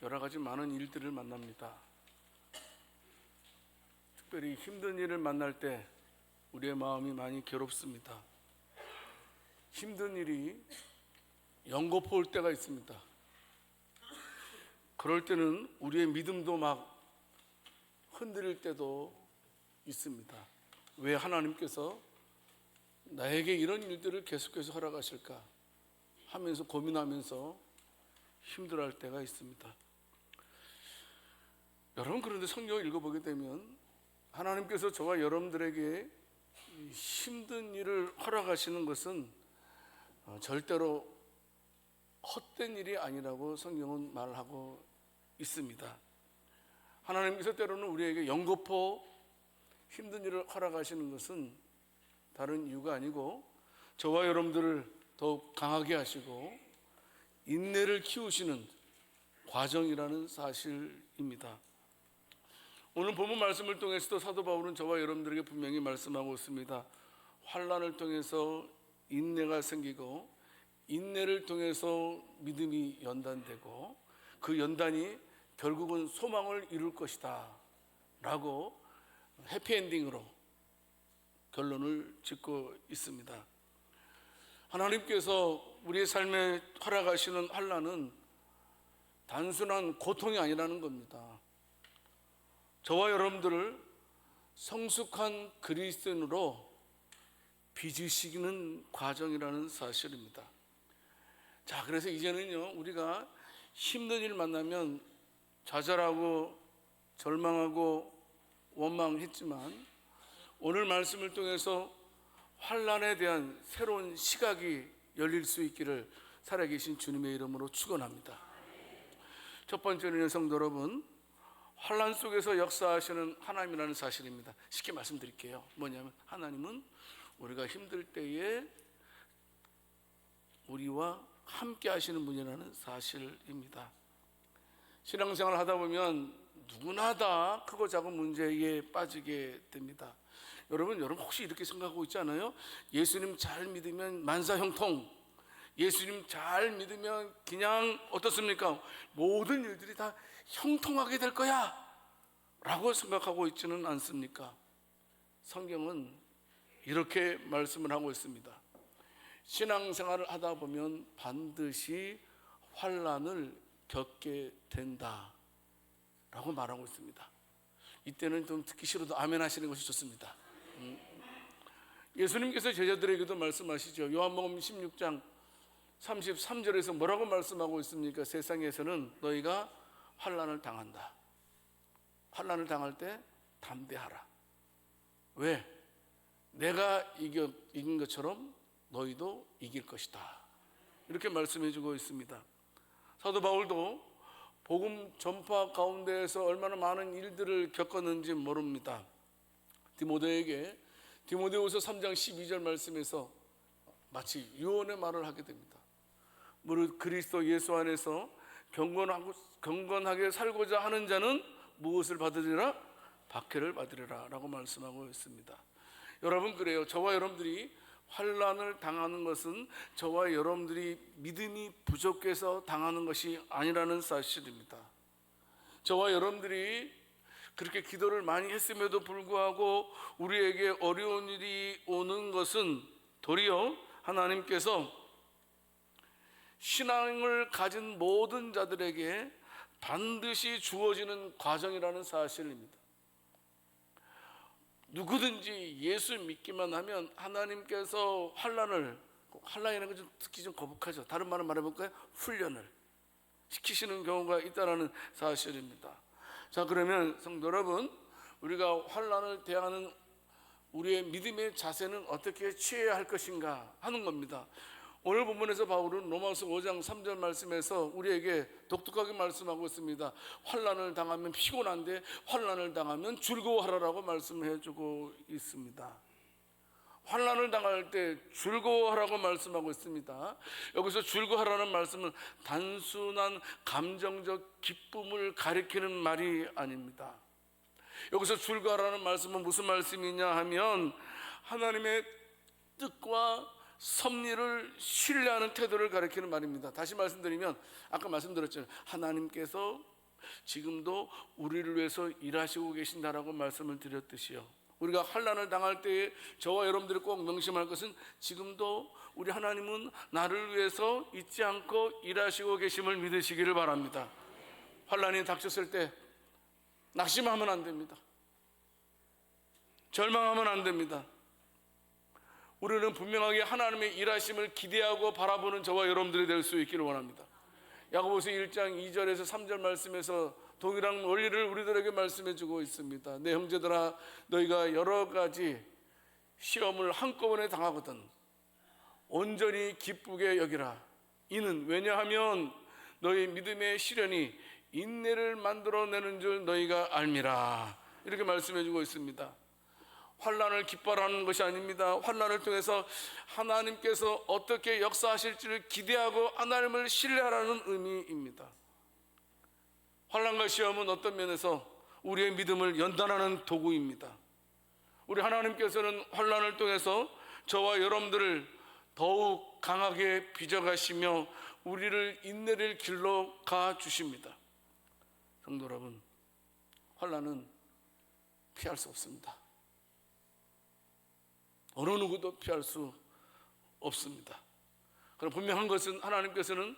여러 가지 많은 일들을 만납니다. 특별히 힘든 일을 만날 때 우리의 마음이 많이 괴롭습니다. 힘든 일이 연거푸 올 때가 있습니다. 그럴 때는 우리의 믿음도 막 흔들릴 때도 있습니다. 왜 하나님께서 나에게 이런 일들을 계속해서 허락하실까 하면서 고민하면서 힘들어할 때가 있습니다. 여러분, 그런데 성경을 읽어보게 되면 하나님께서 저와 여러분들에게 힘든 일을 허락하시는 것은 절대로 헛된 일이 아니라고 성경은 말하고 있습니다. 하나님께서 때로는 우리에게 연거푸 힘든 일을 허락하시는 것은 다른 이유가 아니고 저와 여러분들을 더욱 강하게 하시고 인내를 키우시는 과정이라는 사실입니다. 오늘 본문 말씀을 통해서도 사도 바울은 저와 여러분들에게 분명히 말씀하고 있습니다. 환난을 통해서 인내가 생기고 인내를 통해서 믿음이 연단되고 그 연단이 결국은 소망을 이룰 것이다 라고 해피엔딩으로 결론을 짓고 있습니다. 하나님께서 우리의 삶에 허락하시는 환난은 단순한 고통이 아니라는 겁니다. 저와 여러분들을 성숙한 그리스도인으로 빚으시는 과정이라는 사실입니다. 자, 그래서 이제는요, 우리가 힘든 일 만나면 좌절하고 절망하고 원망했지만 오늘 말씀을 통해서 환난에 대한 새로운 시각이 열릴 수 있기를 살아계신 주님의 이름으로 축원합니다. 첫 번째는 성도 여러분, 환난 속에서 역사하시는 하나님이라는 사실입니다. 쉽게 말씀드릴게요. 뭐냐면 하나님은 우리가 힘들 때에 우리와 함께 하시는 분이라는 사실입니다. 신앙생활을 하다 보면 누구나 다 크고 작은 문제에 빠지게 됩니다. 여러분 혹시 이렇게 생각하고 있지 않아요? 예수님 잘 믿으면 만사형통, 예수님 잘 믿으면 그냥 어떻습니까? 모든 일들이 다 형통하게 될 거야 라고 생각하고 있지는 않습니까? 성경은 이렇게 말씀을 하고 있습니다. 신앙생활을 하다 보면 반드시 환난을 겪게 된다 라고 말하고 있습니다. 이때는 좀 듣기 싫어도 아멘 하시는 것이 좋습니다. 예수님께서 제자들에게도 말씀하시죠. 요한복음 16장 33절에서 뭐라고 말씀하고 있습니까? 세상에서는 너희가 환난을 당한다. 환난을 당할 때 담대하라. 왜? 내가 이긴 것처럼 너희도 이길 것이다. 이렇게 말씀해 주고 있습니다. 사도 바울도 복음 전파 가운데에서 얼마나 많은 일들을 겪었는지 모릅니다. 디모데에게 디모데후서 3장 12절 말씀에서 마치 유언의 말을 하게 됩니다. 무릇 그리스도 예수 안에서 경건하게 살고자 하는 자는 무엇을 받으리라? 박해를 받으리라 라고 말씀하고 있습니다. 여러분, 그래요. 저와 여러분들이 환난을 당하는 것은 저와 여러분들이 믿음이 부족해서 당하는 것이 아니라는 사실입니다. 저와 여러분들이 그렇게 기도를 많이 했음에도 불구하고 우리에게 어려운 일이 오는 것은 도리어 하나님께서 신앙을 가진 모든 자들에게 반드시 주어지는 과정이라는 사실입니다. 누구든지 예수 믿기만 하면 하나님께서 환난이라는 건 좀 듣기 좀 거북하죠. 다른 말을 말해볼까요? 훈련을 시키시는 경우가 있다는 사실입니다. 자, 그러면 성도 여러분, 우리가 환난을 대하는 우리의 믿음의 자세는 어떻게 취해야 할 것인가 하는 겁니다. 오늘 본문에서 바울은 로마서 5장 3절 말씀에서 우리에게 독특하게 말씀하고 있습니다. 환난을 당하면 피곤한데 환난을 당하면 즐거워하라라고 말씀해 주고 있습니다. 환난을 당할 때 즐거워하라고 말씀하고 있습니다. 여기서 즐거워하라는 말씀은 단순한 감정적 기쁨을 가리키는 말이 아닙니다. 여기서 즐거워하라는 말씀은 무슨 말씀이냐 하면 하나님의 뜻과 섭리를 신뢰하는 태도를 가리키는 말입니다. 다시 말씀드리면 아까 말씀드렸잖아요. 하나님께서 지금도 우리를 위해서 일하시고 계신다라고 말씀을 드렸듯이요, 우리가 환난을 당할 때에 저와 여러분들이 꼭 명심할 것은 지금도 우리 하나님은 나를 위해서 잊지 않고 일하시고 계심을 믿으시기를 바랍니다. 환난이 닥쳤을 때 낙심하면 안 됩니다. 절망하면 안 됩니다. 우리는 분명하게 하나님의 일하심을 기대하고 바라보는 저와 여러분들이 될 수 있기를 원합니다. 야고보서 1장 2절에서 3절 말씀에서 동일한 원리를 우리들에게 말씀해 주고 있습니다. 내 형제들아, 너희가 여러 가지 시험을 한꺼번에 당하거든 온전히 기쁘게 여기라. 이는 왜냐하면 너희 믿음의 시련이 인내를 만들어내는 줄 너희가 알미라. 이렇게 말씀해 주고 있습니다. 환난을 기뻐하는 것이 아닙니다. 환난을 통해서 하나님께서 어떻게 역사하실지를 기대하고 하나님을 신뢰하라는 의미입니다. 환난과 시험은 어떤 면에서 우리의 믿음을 연단하는 도구입니다. 우리 하나님께서는 환난을 통해서 저와 여러분들을 더욱 강하게 빚어가시며 우리를 인내를 길러 가 주십니다. 성도 여러분, 환난은 피할 수 없습니다. 어느 누구도 피할 수 없습니다. 그럼 분명한 것은 하나님께서는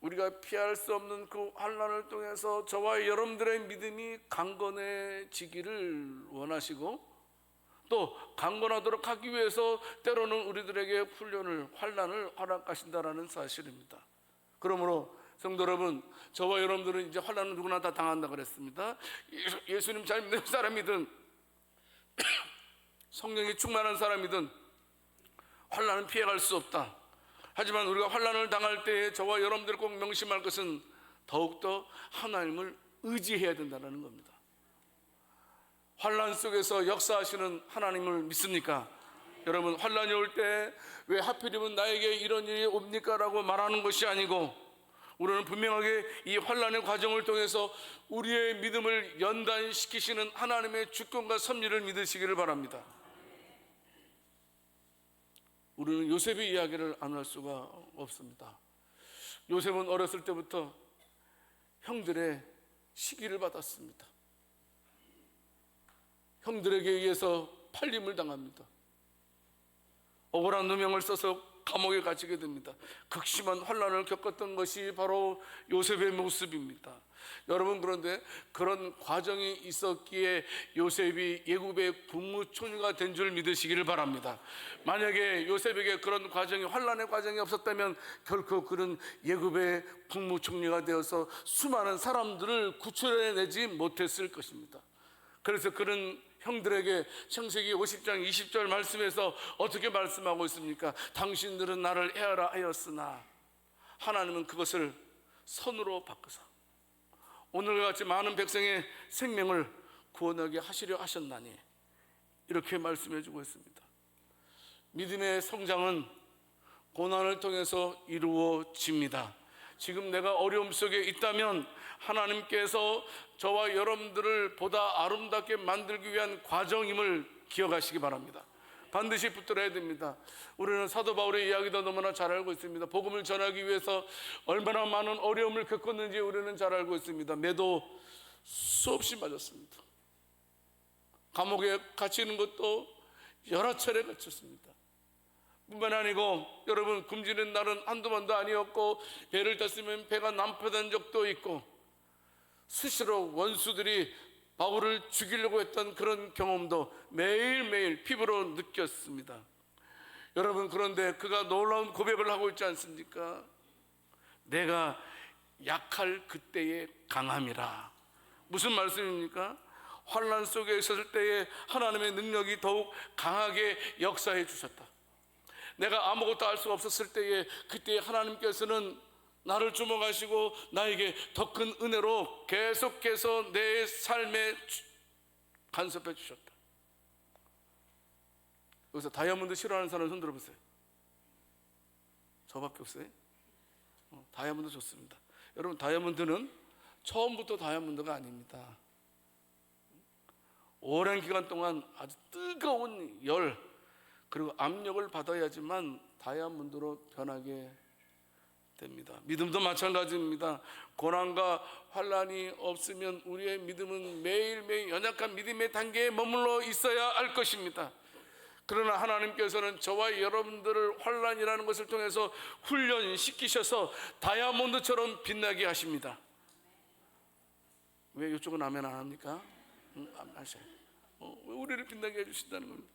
우리가 피할 수 없는 그 환난을 통해서 저와 여러분들의 믿음이 강건해지기를 원하시고, 또 강건하도록 하기 위해서 때로는 우리들에게 훈련을, 환난을 허락하신다라는 사실입니다. 그러므로 성도 여러분, 저와 여러분들은 이제 환난은 누구나 다 당한다 그랬습니다. 예수님 잘 믿는 사람이든 성령이 충만한 사람이든 환난은 피해갈 수 없다. 하지만 우리가 환난을 당할 때에 저와 여러분들 꼭 명심할 것은 더욱더 하나님을 의지해야 된다는 겁니다. 환난 속에서 역사하시는 하나님을 믿습니까? 여러분, 환난이 올 때 왜 하필이면 나에게 이런 일이 옵니까? 라고 말하는 것이 아니고, 우리는 분명하게 이 환난의 과정을 통해서 우리의 믿음을 연단시키시는 하나님의 주권과 섭리를 믿으시기를 바랍니다. 우리는 요셉의 이야기를 안 할 수가 없습니다. 요셉은 어렸을 때부터 형들의 시기를 받았습니다. 형들에게 의해서 팔림을 당합니다. 억울한 누명을 써서 감옥에 갇히게 됩니다. 극심한 환난을 겪었던 것이 바로 요셉의 모습입니다. 여러분, 그런데 그런 과정이 있었기에 요셉이 애굽의 국무총리가 된 줄 믿으시기를 바랍니다. 만약에 요셉에게 그런 과정이, 환난의 과정이 없었다면 결코 그는 애굽의 국무총리가 되어서 수많은 사람들을 구출해내지 못했을 것입니다. 그래서 그는 형들에게 창세기 50장 20절 말씀에서 어떻게 말씀하고 있습니까? 당신들은 나를 해하라 하였으나 하나님은 그것을 선으로 바꾸사 오늘과 같이 많은 백성의 생명을 구원하게 하시려 하셨나니, 이렇게 말씀해 주고 있습니다. 믿음의 성장은 고난을 통해서 이루어집니다. 지금 내가 어려움 속에 있다면 하나님께서 저와 여러분들을 보다 아름답게 만들기 위한 과정임을 기억하시기 바랍니다. 반드시 붙들어야 됩니다. 우리는 사도 바울의 이야기도 너무나 잘 알고 있습니다. 복음을 전하기 위해서 얼마나 많은 어려움을 겪었는지 우리는 잘 알고 있습니다. 매도 수없이 맞았습니다. 감옥에 갇히는 것도 여러 차례 갇혔습니다. 뿐만 아니고 여러분, 굶주린 날은 한두 번도 아니었고, 배를 탔으면 배가 난파된 적도 있고, 수시로 원수들이 바울을 죽이려고 했던 그런 경험도 매일매일 피부로 느꼈습니다. 여러분, 그런데 그가 놀라운 고백을 하고 있지 않습니까? 내가 약할 그때의 강함이라. 무슨 말씀입니까? 환난 속에 있었을 때에 하나님의 능력이 더욱 강하게 역사해 주셨다. 내가 아무것도 알 수 없었을 때에 그때 하나님께서는 나를 주목하시고 나에게 더 큰 은혜로 계속해서 내 삶에 간섭해 주셨다. 여기서 다이아몬드 싫어하는 사람 손 들어보세요. 저밖에 없어요? 다이아몬드 좋습니다. 여러분, 다이아몬드는 처음부터 다이아몬드가 아닙니다. 오랜 기간 동안 아주 뜨거운 열 그리고 압력을 받아야지만 다이아몬드로 변하게 됩니다. 믿음도 마찬가지입니다. 고난과 환난이 없으면 우리의 믿음은 매일매일 연약한 믿음의 단계에 머물러 있어야 할 것입니다. 그러나 하나님께서는 저와 여러분들을 환난이라는 것을 통해서 훈련시키셔서 다이아몬드처럼 빛나게 하십니다. 왜 이쪽은 아멘 안 합니까? 하셔요. 왜 우리를 빛나게 해주신다는 겁니다.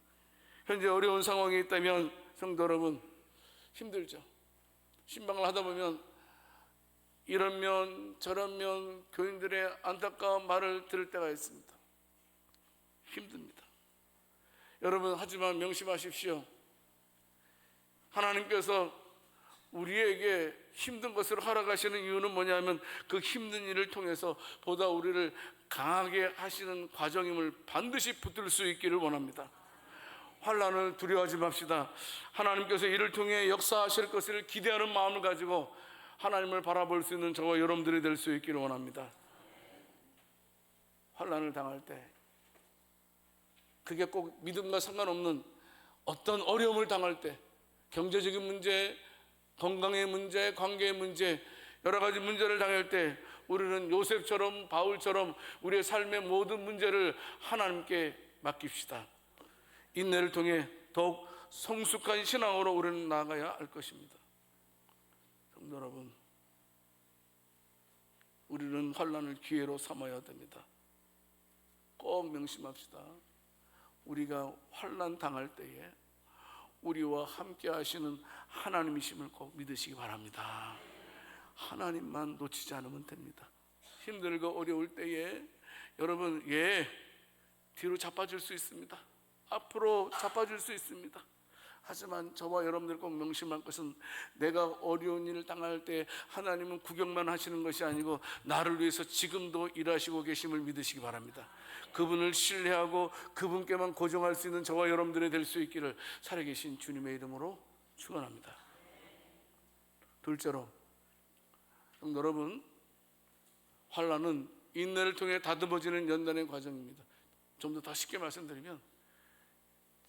현재 어려운 상황에 있다면 성도 여러분, 힘들죠. 신방을 하다 보면 이런 면 저런 면 교인들의 안타까운 말을 들을 때가 있습니다. 힘듭니다. 여러분, 하지만 명심하십시오. 하나님께서 우리에게 힘든 것을 허락하시는 이유는 뭐냐면 그 힘든 일을 통해서 보다 우리를 강하게 하시는 과정임을 반드시 붙들 수 있기를 원합니다. 환난을 두려워하지 맙시다. 하나님께서 이를 통해 역사하실 것을 기대하는 마음을 가지고 하나님을 바라볼 수 있는 저와 여러분들이 될 수 있기를 원합니다. 환난을 당할 때, 그게 꼭 믿음과 상관없는 어떤 어려움을 당할 때, 경제적인 문제, 건강의 문제, 관계의 문제, 여러 가지 문제를 당할 때 우리는 요셉처럼 바울처럼 우리의 삶의 모든 문제를 하나님께 맡깁시다. 인내를 통해 더욱 성숙한 신앙으로 우리는 나아가야 할 것입니다. 성도 여러분, 우리는 환난을 기회로 삼아야 됩니다. 꼭 명심합시다. 우리가 환난 당할 때에 우리와 함께 하시는 하나님이심을 꼭 믿으시기 바랍니다. 하나님만 놓치지 않으면 됩니다. 힘들고 어려울 때에 여러분, 뒤로 자빠질 수 있습니다. 앞으로 자빠질 수 있습니다. 하지만 저와 여러분들 꼭 명심할 것은 내가 어려운 일을 당할 때 하나님은 구경만 하시는 것이 아니고 나를 위해서 지금도 일하시고 계심을 믿으시기 바랍니다. 그분을 신뢰하고 그분께만 고정할 수 있는 저와 여러분들이 될 수 있기를 살아계신 주님의 이름으로 축원합니다. 둘째로, 여러분, 환난은 인내를 통해 다듬어지는 연단의 과정입니다. 좀 더 쉽게 말씀드리면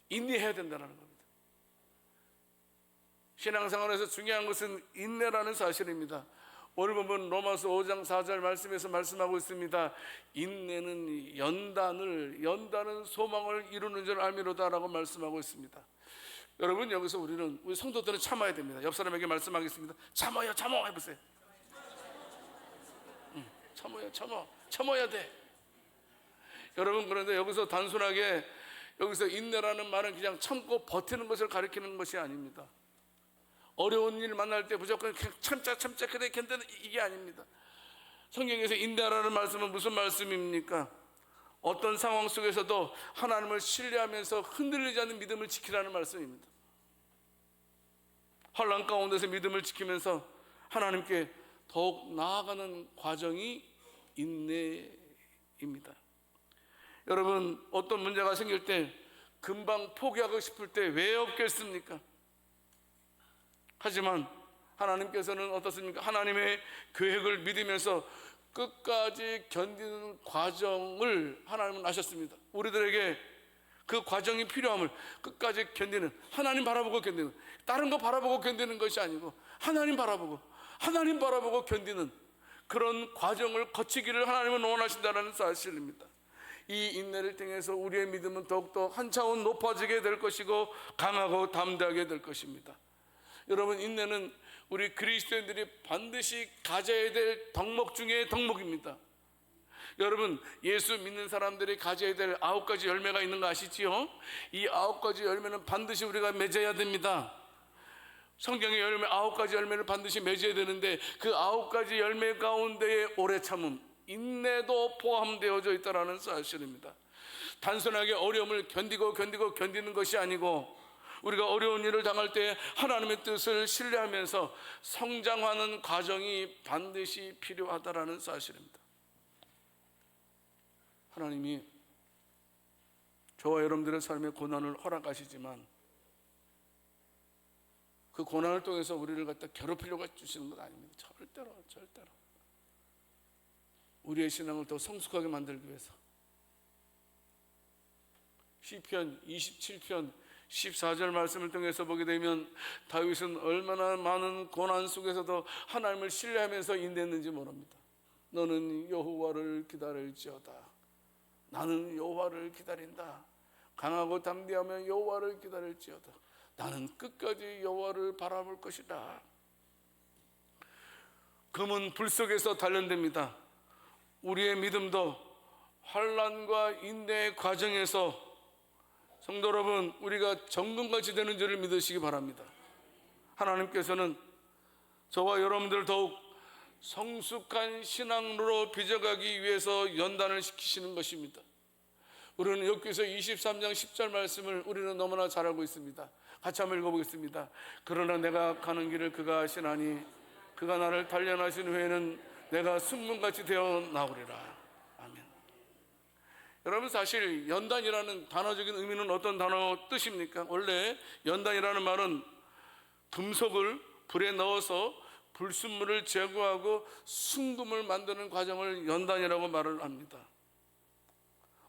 인내해야 된다는 겁니다. 신앙생활에서 중요한 것은 인내라는 사실입니다. 오늘 보면 로마서 5장 4절 말씀에서 말씀하고 있습니다. 인내는 연단은 소망을 이루는 줄 알미로다라고 말씀하고 있습니다. 여러분, 여기서 우리 성도들은 참아야 됩니다. 옆 사람에게 말씀하겠습니다. 참아요, 참아 해보세요. 참아야 돼. 여러분, 그런데 여기서 단순하게 여기서 인내라는 말은 그냥 참고 버티는 것을 가리키는 것이 아닙니다. 어려운 일 만날 때 무조건 참자 그래 견뎌내, 이게 아닙니다. 성경에서 인내라는 말씀은 무슨 말씀입니까? 어떤 상황 속에서도 하나님을 신뢰하면서 흔들리지 않는 믿음을 지키라는 말씀입니다. 환난 가운데서 믿음을 지키면서 하나님께 더욱 나아가는 과정이 인내입니다. 여러분, 어떤 문제가 생길 때 금방 포기하고 싶을 때 왜 없겠습니까? 하지만 하나님께서는 어떻습니까? 하나님의 계획을 믿으면서 끝까지 견디는 과정을 하나님은 아셨습니다. 우리들에게 그 과정이 필요함을 끝까지 견디는, 하나님 바라보고 견디는, 다른 거 바라보고 견디는 것이 아니고 하나님 바라보고 견디는 그런 과정을 거치기를 하나님은 원하신다는 사실입니다. 이 인내를 통해서 우리의 믿음은 더욱더 한 차원 높아지게 될 것이고 강하고 담대하게 될 것입니다. 여러분, 인내는 우리 그리스도인들이 반드시 가져야 될 덕목 중에 덕목입니다. 여러분, 예수 믿는 사람들이 가져야 될 9가지 열매가 있는 거 아시지요? 이 9가지 열매는 반드시 우리가 맺어야 됩니다. 성경의 열매 9가지 열매를 반드시 맺어야 되는데 그 9가지 열매 가운데에 오래 참음, 인내도 포함되어져 있다는 사실입니다. 단순하게 어려움을 견디는 것이 아니고 우리가 어려운 일을 당할 때 하나님의 뜻을 신뢰하면서 성장하는 과정이 반드시 필요하다는 사실입니다. 하나님이 저와 여러분들의 삶에 고난을 허락하시지만 그 고난을 통해서 우리를 갖다 괴롭히려고 해주시는 건 아닙니다. 절대로. 우리의 신앙을 더 성숙하게 만들기 위해서 시편 27편 14절 말씀을 통해서 보게 되면 다윗은 얼마나 많은 고난 속에서도 하나님을 신뢰하면서 인내했는지 모릅니다. 너는 여호와를 기다릴지어다. 나는 여호와를 기다린다. 강하고 담대하며 여호와를 기다릴지어다. 나는 끝까지 여호와를 바라볼 것이다. 금은 불 속에서 단련됩니다. 우리의 믿음도 환난과 인내의 과정에서 성도 여러분, 우리가 정금같이 되는 줄을 믿으시기 바랍니다. 하나님께서는 저와 여러분들 더욱 성숙한 신앙으로 빚어가기 위해서 연단을 시키시는 것입니다. 우리는 욥기서 23장 10절 말씀을 우리는 너무나 잘 알고 있습니다. 같이 한번 읽어보겠습니다. 그러나 내가 가는 길을 그가 아시나니 그가 나를 단련하신 후에는 내가 순금같이 되어 나오리라. 아멘. 여러분, 사실 연단이라는 단어적인 의미는 어떤 단어 뜻입니까? 원래 연단이라는 말은 금속을 불에 넣어서 불순물을 제거하고 순금을 만드는 과정을 연단이라고 말을 합니다.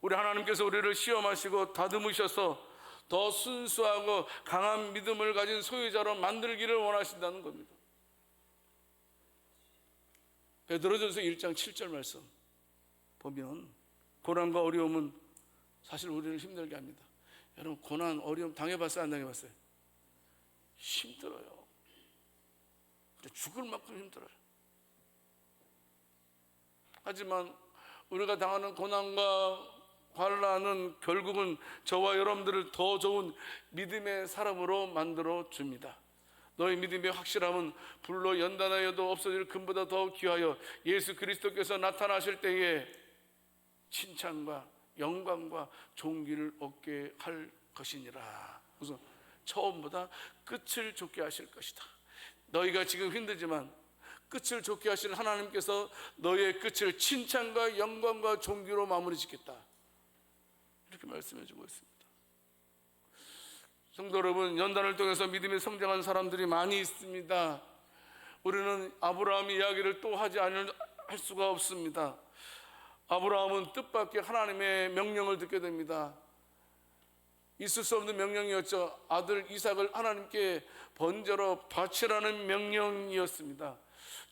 우리 하나님께서 우리를 시험하시고 다듬으셔서 더 순수하고 강한 믿음을 가진 소유자로 만들기를 원하신다는 겁니다. 베드로전서 1장 7절 말씀 보면 고난과 어려움은 사실 우리를 힘들게 합니다. 여러분, 고난, 어려움 당해봤어요? 안 당해봤어요? 힘들어요. 죽을 만큼 힘들어요. 하지만 우리가 당하는 고난과 환난은 결국은 저와 여러분들을 더 좋은 믿음의 사람으로 만들어 줍니다. 너희 믿음의 확실함은 불로 연단하여도 없어질 금보다 더 귀하여 예수 그리스도께서 나타나실 때에 칭찬과 영광과 존귀를 얻게 할 것이니라. 우선 처음보다 끝을 좋게 하실 것이다. 너희가 지금 힘들지만 끝을 좋게 하실 하나님께서 너희의 끝을 칭찬과 영광과 존귀로 마무리 짓겠다. 이렇게 말씀해 주고 있습니다. 성도 여러분, 연단을 통해서 믿음이 성장한 사람들이 많이 있습니다. 우리는 아브라함 이야기를 또 하지 않을 수가 없습니다. 아브라함은 뜻밖의 하나님의 명령을 듣게 됩니다. 있을 수 없는 명령이었죠. 아들 이삭을 하나님께 번제로 바치라는 명령이었습니다.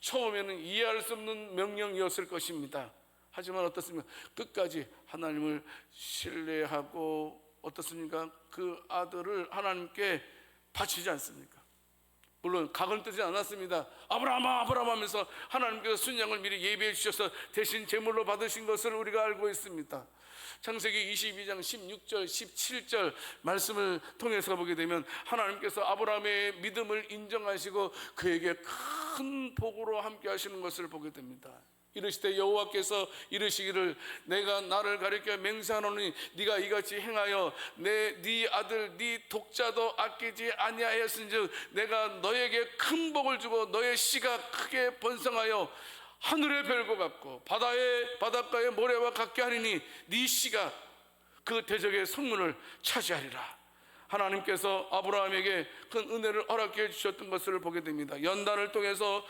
처음에는 이해할 수 없는 명령이었을 것입니다. 하지만 어떻습니까? 끝까지 하나님을 신뢰하고 어떻습니까? 그 아들을 하나님께 바치지 않습니까? 물론 각을 뜨지 않았습니다. 아브라함아 아브라함 하면서 하나님께서 순양을 미리 예비해 주셔서 대신 제물로 받으신 것을 우리가 알고 있습니다. 창세기 22장 16절 17절 말씀을 통해서 보게 되면 하나님께서 아브라함의 믿음을 인정하시고 그에게 큰 복으로 함께 하시는 것을 보게 됩니다. 이르시되 여호와께서 이르시기를 내가 나를 가리켜 맹세하노니 네가 이같이 행하여 네 아들 네 독자도 아끼지 아니하였은즉 내가 너에게 큰 복을 주고 너의 씨가 크게 번성하여 하늘의 별과 같고 바닷가의 모래와 같게 하리니 네 씨가 그 대적의 성문을 차지하리라. 하나님께서 아브라함에게 큰 은혜를 허락해 주셨던 것을 보게 됩니다. 연단을 통해서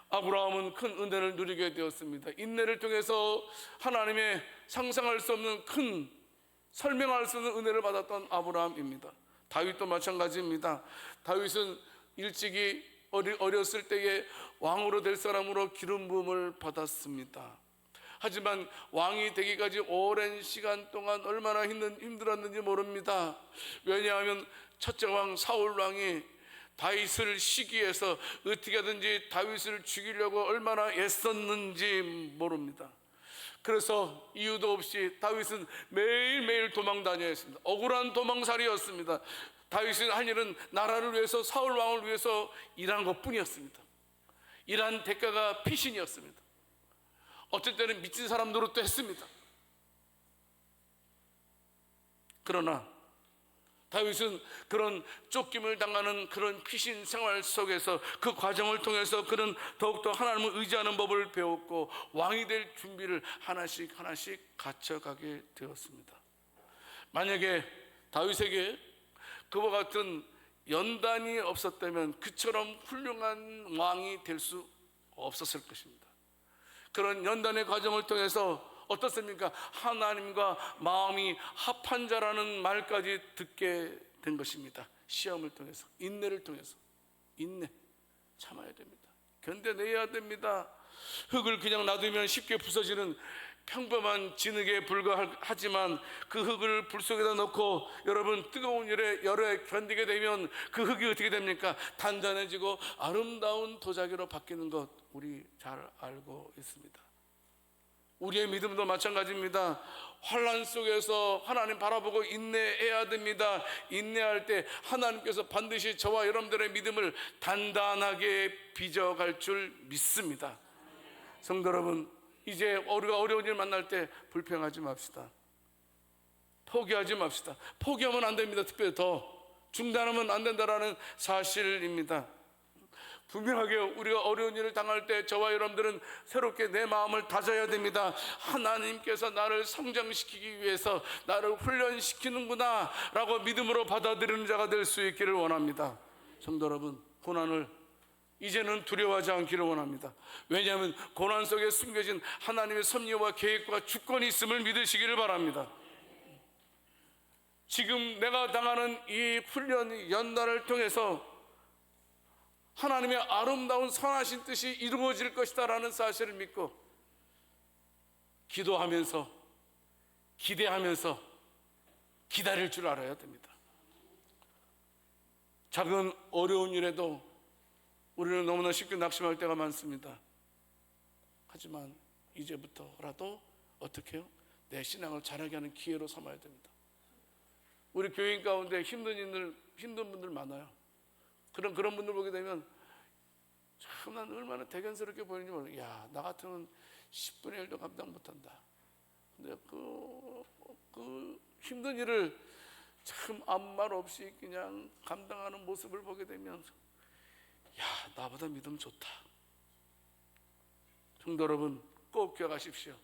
아브라함은 큰 은혜를 누리게 되었습니다. 인내를 통해서 하나님의 상상할 수 없는 큰 설명할 수 없는 은혜를 받았던 아브라함입니다. 다윗도 마찬가지입니다. 다윗은 일찍이 어렸을 때에 왕으로 될 사람으로 기름 부음을 받았습니다. 하지만 왕이 되기까지 오랜 시간 동안 얼마나 힘들었는지 모릅니다. 왜냐하면 첫째 왕 사울 왕이 다윗을 시기해서 어떻게 하든지 다윗을 죽이려고 얼마나 애썼는지 모릅니다. 그래서 이유도 없이 다윗은 매일매일 도망 다녀야 했습니다. 억울한 도망살이였습니다. 다윗이 할 일은 나라를 위해서 사울 왕을 위해서 일한 것뿐이었습니다. 일한 대가가 피신이었습니다. 어쩔 때는 미친 사람 노릇도 했습니다. 그러나 다윗은 그런 쫓김을 당하는 그런 피신 생활 속에서 그 과정을 통해서 그는 더욱더 하나님을 의지하는 법을 배웠고 왕이 될 준비를 하나씩 갖춰가게 되었습니다. 만약에 다윗에게 그와 같은 연단이 없었다면 그처럼 훌륭한 왕이 될 수 없었을 것입니다. 그런 연단의 과정을 통해서 어떻습니까? 하나님과 마음이 합한 자라는 말까지 듣게 된 것입니다. 시험을 통해서, 인내를 통해서. 인내, 참아야 됩니다. 견뎌내야 됩니다. 흙을 그냥 놔두면 쉽게 부서지는 평범한 진흙에 불과하지만 그 흙을 불 속에다 넣고 여러분 뜨거운 열에 견디게 되면 그 흙이 어떻게 됩니까? 단단해지고 아름다운 도자기로 바뀌는 것 우리 잘 알고 있습니다. 우리의 믿음도 마찬가지입니다. 환난 속에서 하나님 바라보고 인내해야 됩니다. 인내할 때 하나님께서 반드시 저와 여러분들의 믿음을 단단하게 빚어갈 줄 믿습니다. 성도 여러분, 이제 우리가 어려운 일 만날 때 불평하지 맙시다. 포기하지 맙시다. 포기하면 안 됩니다. 특별히 더 중단하면 안 된다라는 사실입니다. 분명하게 우리가 어려운 일을 당할 때 저와 여러분들은 새롭게 내 마음을 다져야 됩니다. 하나님께서 나를 성장시키기 위해서 나를 훈련시키는구나 라고 믿음으로 받아들이는 자가 될 수 있기를 원합니다. 성도 여러분, 고난을 이제는 두려워하지 않기를 원합니다. 왜냐하면 고난 속에 숨겨진 하나님의 섭리와 계획과 주권이 있음을 믿으시기를 바랍니다. 지금 내가 당하는 이 훈련 연단을 통해서 하나님의 아름다운 선하신 뜻이 이루어질 것이다 라는 사실을 믿고 기도하면서 기대하면서 기다릴 줄 알아야 됩니다. 작은 어려운 일에도 우리는 너무나 쉽게 낙심할 때가 많습니다. 하지만 이제부터라도 어떻게 해요? 내 신앙을 자라게 하는 기회로 삼아야 됩니다. 우리 교인 가운데 힘든 분들 많아요. 그런 분들 보게 되면 참 난 얼마나 대견스럽게 보이는지 모르겠어요. 야, 나 같으면 10분의 1도 감당 못한다. 근데 그 힘든 일을 참 아무 말 없이 그냥 감당하는 모습을 보게 되면 야, 나보다 믿음 좋다. 성도 여러분, 꼭 기억하십시오.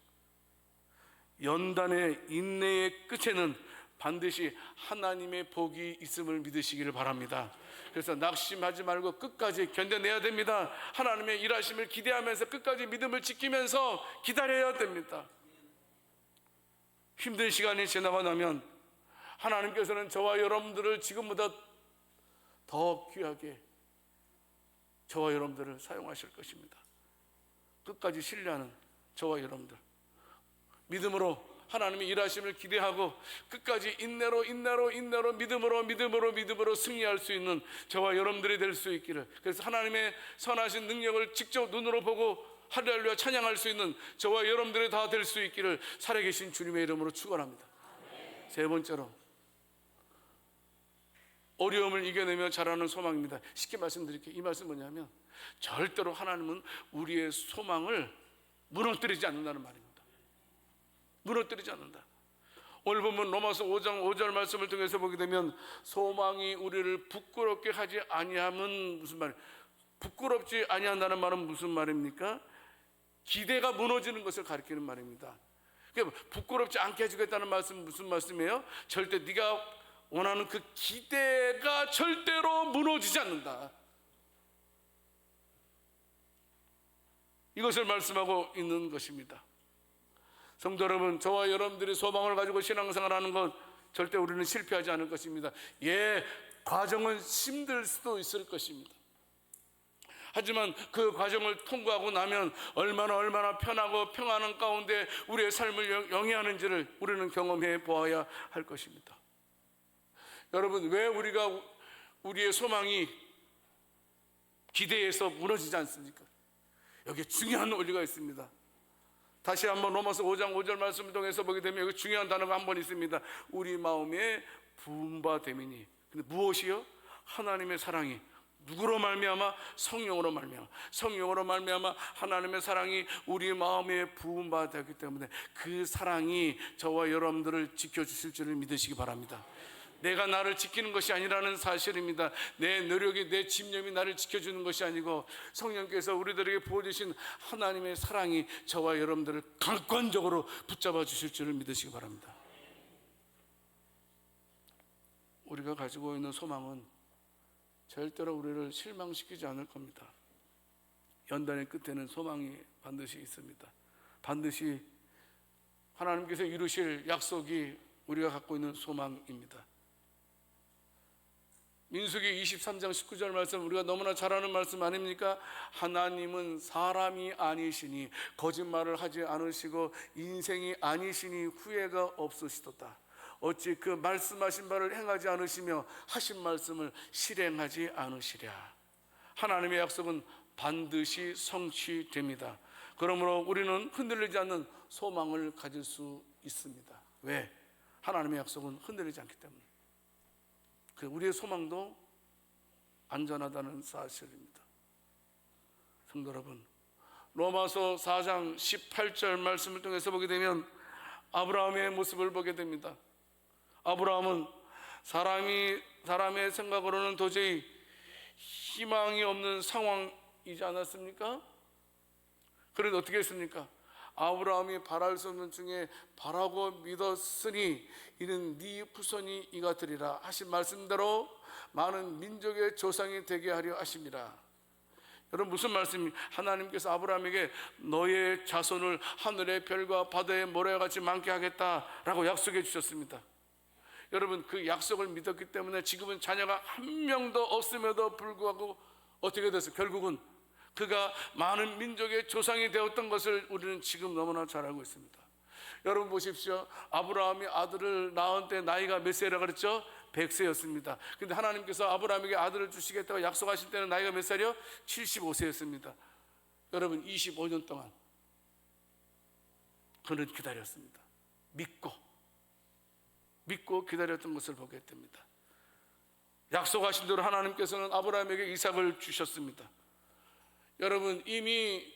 연단의 인내의 끝에는 반드시 하나님의 복이 있음을 믿으시기를 바랍니다. 그래서 낙심하지 말고 끝까지 견뎌내야 됩니다. 하나님의 일하심을 기대하면서 끝까지 믿음을 지키면서 기다려야 됩니다. 힘든 시간이 지나고 나면 하나님께서는 저와 여러분들을 지금보다 더 귀하게 저와 여러분들을 사용하실 것입니다. 끝까지 신뢰하는 저와 여러분들, 믿음으로 하나님의 일하심을 기대하고 끝까지 인내로 믿음으로 승리할 수 있는 저와 여러분들이 될 수 있기를, 그래서 하나님의 선하신 능력을 직접 눈으로 보고 할렐루야 찬양할 수 있는 저와 여러분들이 다 될 수 있기를 살아계신 주님의 이름으로 축원합니다. 세 번째로, 어려움을 이겨내며 자라는 소망입니다. 쉽게 말씀드릴게요. 이 말씀은 뭐냐면 절대로 하나님은 우리의 소망을 무너뜨리지 않는다는 말입니다. 무너뜨리지 않는다. 오늘 보면 로마서 5장 5절 말씀을 통해서 보게 되면 소망이 우리를 부끄럽게 하지 아니함은 무슨 말이에요? 부끄럽지 아니한다는 말은 무슨 말입니까? 기대가 무너지는 것을 가리키는 말입니다. 그러니까 부끄럽지 않게 해주겠다는 말씀은 무슨 말씀이에요? 절대 네가 원하는 그 기대가 절대로 무너지지 않는다. 이것을 말씀하고 있는 것입니다. 성도 여러분, 저와 여러분들이 소망을 가지고 신앙생활하는 건 절대 우리는 실패하지 않을 것입니다. 과정은 힘들 수도 있을 것입니다. 하지만 그 과정을 통과하고 나면 얼마나 편하고 평안한 가운데 우리의 삶을 영위하는지를 우리는 경험해 보아야 할 것입니다. 여러분, 왜 우리의 소망이 기대에서 무너지지 않습니까? 여기에 중요한 원리가 있습니다. 다시 한번 로마서 5장 5절 말씀을 통해서 보게 되면 여기 중요한 단어가 한 번 있습니다. 우리 마음에 부은 바 됨이니. 근데 무엇이요? 하나님의 사랑이 누구로 말미암아? 성령으로 말미암아. 성령으로 말미암아 하나님의 사랑이 우리 마음에 부은 바 되기 때문에 그 사랑이 저와 여러분들을 지켜주실 줄을 믿으시기 바랍니다. 내가 나를 지키는 것이 아니라는 사실입니다. 내 노력이, 내 집념이 나를 지켜주는 것이 아니고 성령께서 우리들에게 부어주신 하나님의 사랑이 저와 여러분들을 강권적으로 붙잡아 주실 줄을 믿으시기 바랍니다. 우리가 가지고 있는 소망은 절대로 우리를 실망시키지 않을 겁니다. 연단의 끝에는 소망이 반드시 있습니다. 반드시 하나님께서 이루실 약속이 우리가 갖고 있는 소망입니다. 민수기 23장 19절 말씀, 우리가 너무나 잘 아는 말씀 아닙니까? 하나님은 사람이 아니시니 거짓말을 하지 않으시고 인생이 아니시니 후회가 없으시도다. 어찌 그 말씀하신 바를 행하지 않으시며 하신 말씀을 실행하지 않으시랴. 하나님의 약속은 반드시 성취됩니다. 그러므로 우리는 흔들리지 않는 소망을 가질 수 있습니다. 왜? 하나님의 약속은 흔들리지 않기 때문에. 우리의 소망도 안전하다는 사실입니다. 성도 여러분, 로마서 4장 18절 말씀을 통해서 보게 되면 아브라함의 모습을 보게 됩니다. 아브라함은 사람의 생각으로는 도저히 희망이 없는 상황이지 않았습니까? 그런데 어떻게 했습니까? 아브라함이 바랄 수 없는 중에 바라고 믿었으니 이는 네 후손이 이가 되리라 하신 말씀대로 많은 민족의 조상이 되게 하려 하심이라. 여러분, 무슨 말씀이? 하나님께서 아브라함에게 너의 자손을 하늘의 별과 바다의 모래와 같이 많게 하겠다라고 약속해 주셨습니다. 여러분, 그 약속을 믿었기 때문에 지금은 자녀가 한 명도 없음에도 불구하고 어떻게 됐어요? 결국은 그가 많은 민족의 조상이 되었던 것을 우리는 지금 너무나 잘 알고 있습니다. 여러분 보십시오. 아브라함이 아들을 낳은 때 나이가 몇 세라고 그랬죠? 100세였습니다. 근데 하나님께서 아브라함에게 아들을 주시겠다고 약속하실 때는 나이가 몇 살이요? 75세였습니다. 여러분, 25년 동안 그는 기다렸습니다. 믿고 기다렸던 것을 보게 됩니다. 약속하신 대로 하나님께서는 아브라함에게 이삭을 주셨습니다. 여러분, 이미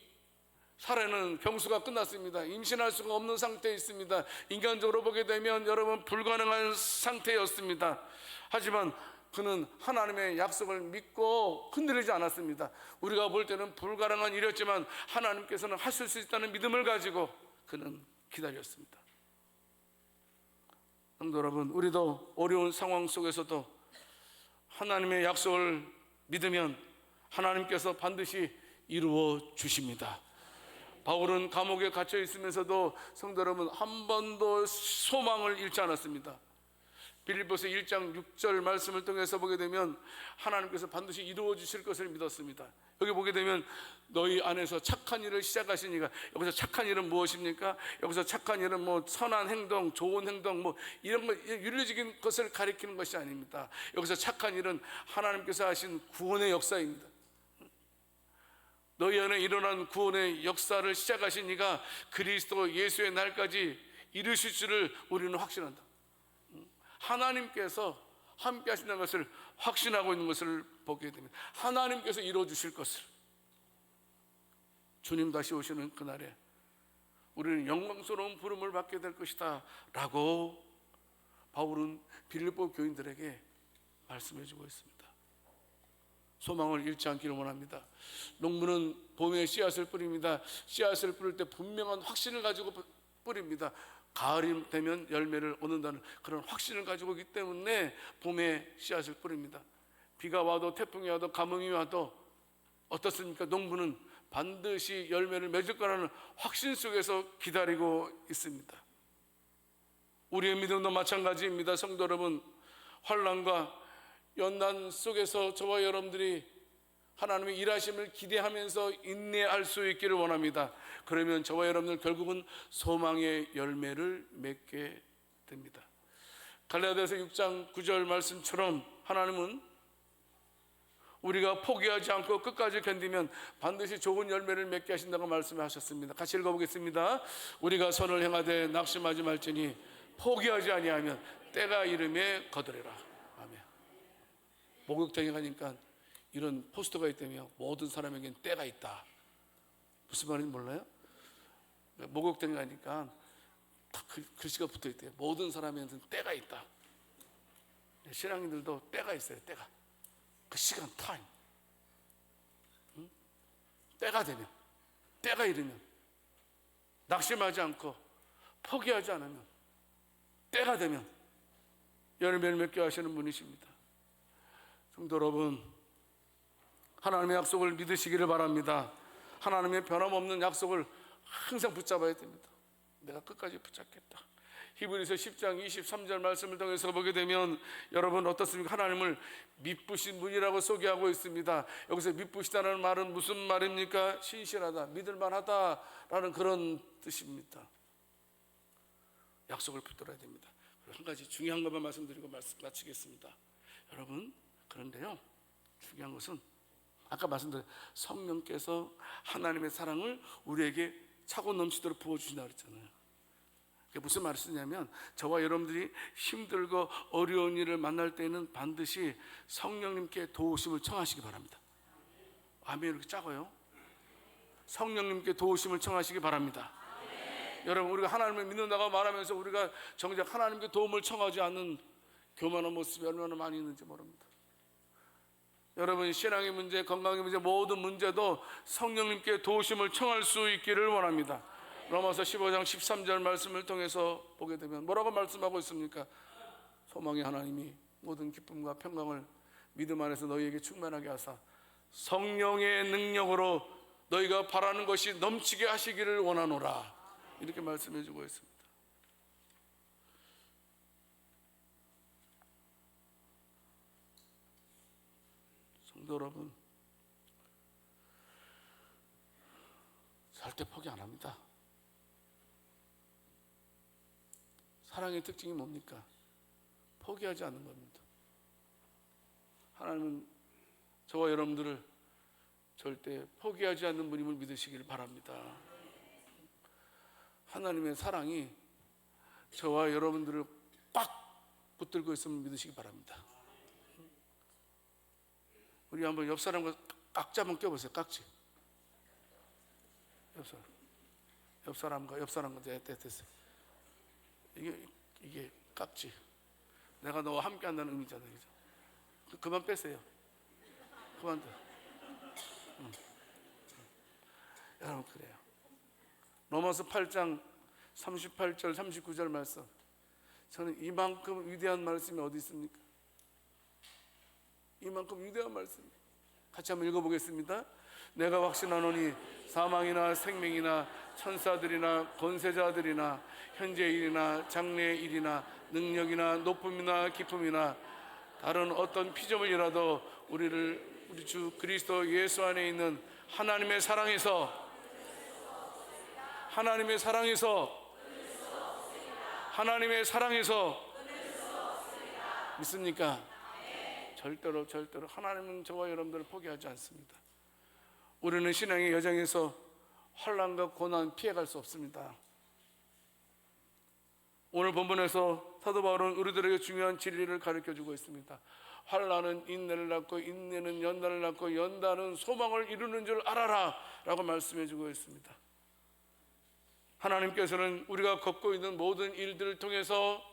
사례는 병수가 끝났습니다. 임신할 수가 없는 상태에 있습니다. 인간적으로 보게 되면 여러분 불가능한 상태였습니다. 하지만 그는 하나님의 약속을 믿고 흔들리지 않았습니다. 우리가 볼 때는 불가능한 일이었지만 하나님께서는 하실 수 있다는 믿음을 가지고 그는 기다렸습니다. 성도 여러분, 우리도 어려운 상황 속에서도 하나님의 약속을 믿으면 하나님께서 반드시 이루어 주십니다. 바울은 감옥에 갇혀 있으면서도 성도 여러분 한 번도 소망을 잃지 않았습니다. 빌립보서 1장 6절 말씀을 통해서 보게 되면 하나님께서 반드시 이루어 주실 것을 믿었습니다. 여기 보게 되면 너희 안에서 착한 일을 시작하시니까, 여기서 착한 일은 무엇입니까? 여기서 착한 일은 뭐 선한 행동, 좋은 행동, 뭐 이런 거 윤리적인 것을 가리키는 것이 아닙니다. 여기서 착한 일은 하나님께서 하신 구원의 역사입니다. 너희 안에 일어난 구원의 역사를 시작하신 이가 그리스도 예수의 날까지 이루실 줄을 우리는 확신한다. 하나님께서 함께 하신다는 것을 확신하고 있는 것을 보게 됩니다. 하나님께서 이루어 주실 것을. 주님 다시 오시는 그날에 우리는 영광스러운 부름을 받게 될 것이다 라고 바울은 빌립보 교인들에게 말씀해 주고 있습니다. 소망을 잃지 않기를 원합니다. 농부는 봄에 씨앗을 뿌립니다. 씨앗을 뿌릴 때 분명한 확신을 가지고 뿌립니다. 가을이 되면 열매를 얻는다는 그런 확신을 가지고 있기 때문에 봄에 씨앗을 뿌립니다. 비가 와도 태풍이 와도 가뭄이 와도 어떻습니까? 농부는 반드시 열매를 맺을 거라는 확신 속에서 기다리고 있습니다. 우리의 믿음도 마찬가지입니다. 성도 여러분, 환난과 연난 속에서 저와 여러분들이 하나님의 일하심을 기대하면서 인내할 수 있기를 원합니다. 그러면 저와 여러분들 결국은 소망의 열매를 맺게 됩니다. 갈라디아서 6장 9절 말씀처럼 하나님은 우리가 포기하지 않고 끝까지 견디면 반드시 좋은 열매를 맺게 하신다고 말씀하셨습니다. 같이 읽어보겠습니다. 우리가 선을 행하되 낙심하지 말지니 포기하지 아니하면 때가 이름에 거두리라. 아멘. 목욕탕에 가니까 이런 포스터가 있다며 모든 사람에겐 때가 있다. 무슨 말인지 몰라요? 목욕탕에 가니까 딱 글씨가 붙어있대요. 모든 사람에게는 때가 있다. 신앙인들도 때가 있어요. 때가. 그 시간, 타임. 응? 때가 되면, 때가 이르면 낙심하지 않고 포기하지 않으면 때가 되면 열매를 맺게 하시는 분이십니다. 성도 여러분, 하나님의 약속을 믿으시기를 바랍니다. 하나님의 변함없는 약속을 항상 붙잡아야 됩니다. 내가 끝까지 붙잡겠다. 히브리서 10장 23절 말씀을 통해서 보게 되면 여러분 어떻습니까? 하나님을 미쁘신 분이라고 소개하고 있습니다. 여기서 미쁘시다는 말은 무슨 말입니까? 신실하다, 믿을만하다라는 그런 뜻입니다. 약속을 붙들어야 됩니다. 한 가지 중요한 것만 말씀드리고 마치겠습니다. 여러분, 그런데요, 중요한 것은 아까 말씀드린 성령께서 하나님의 사랑을 우리에게 차고 넘치도록 부어주신다고 그랬잖아요. 그게 무슨 말을 쓰냐면, 저와 여러분들이 힘들고 어려운 일을 만날 때는 반드시 성령님께 도우심을 청하시기 바랍니다. 아멘. 이렇게 작아요? 성령님께 도우심을 청하시기 바랍니다. 여러분, 우리가 하나님을 믿는다고 말하면서 우리가 정작 하나님께 도움을 청하지 않는 교만한 모습이 얼마나 많이 있는지 모릅니다. 여러분, 신앙의 문제, 건강의 문제, 모든 문제도 성령님께 도우심을 청할 수 있기를 원합니다. 로마서 15장 13절 말씀을 통해서 보게 되면 뭐라고 말씀하고 있습니까? 소망의 하나님이 모든 기쁨과 평강을 믿음 안에서 너희에게 충만하게 하사 성령의 능력으로 너희가 바라는 것이 넘치게 하시기를 원하노라, 이렇게 말씀해 주고 있습니다. 성도 여러분, 절대 포기 안 합니다. 사랑의 특징이 뭡니까? 포기하지 않는 겁니다. 하나님은 저와 여러분들을 절대 포기하지 않는 분임을 믿으시기를 바랍니다. 하나님의 사랑이 저와 여러분들을 꽉 붙들고 있음을 믿으시기 바랍니다. 우리 한번 옆 사람과 깍지 한번 껴보세요. 깍지. 옆 사람과 됐어요. 이게 깍지. 내가 너와 함께 한다는 의미잖아요. 그죠? 그만 빼세요. 그만 둬. 여러분, 그래요. 로마서 8장 38절 39절 말씀, 저는 이만큼 위대한 말씀이 어디 있습니까? 이만큼 위대한 말씀 같이 한번 읽어보겠습니다. 내가 확신하노니 사망이나 생명이나 천사들이나 권세자들이나 현재의 일이나 장래의 일이나 능력이나 높음이나 깊음이나 다른 어떤 피조물이라도 우리 주 그리스도 예수 안에 있는 하나님의 사랑에서 믿습니까? 절대로 하나님은 저와 여러분들을 포기하지 않습니다. 우리는 신앙의 여정에서 환난과 고난 피해갈 수 없습니다. 오늘 본문에서 사도 바울은 우리들에게 중요한 진리를 가르쳐주고 있습니다. 환난은 인내를 낳고 인내는 연단을 낳고 연단은 소망을 이루는 줄 알아라 라고 말씀해주고 있습니다. 하나님께서는 우리가 겪고 있는 모든 일들을 통해서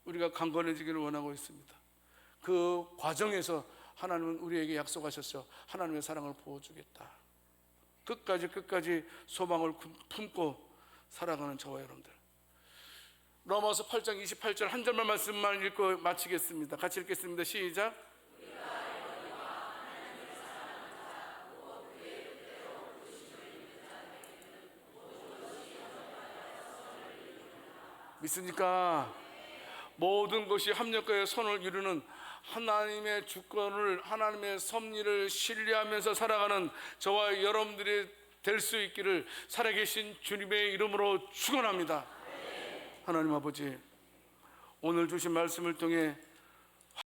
우리가 강건해지기를 원하고 있습니다. 그 과정에서 하나님은 우리에게 약속하셨죠. 하나님의 사랑을 부어주겠다. 끝까지 소망을 품고 살아가는 저와 여러분들. 로마서 8장 28절 한 절만 말씀만 읽고 마치겠습니다. 같이 읽겠습니다. 시작. 믿습니까? 모든 것이 합력하여 선을 이루는 하나님의 주권을, 하나님의 섭리를 신뢰하면서 살아가는 저와 여러분들이 될 수 있기를 살아계신 주님의 이름으로 축원합니다. 하나님 아버지, 오늘 주신 말씀을 통해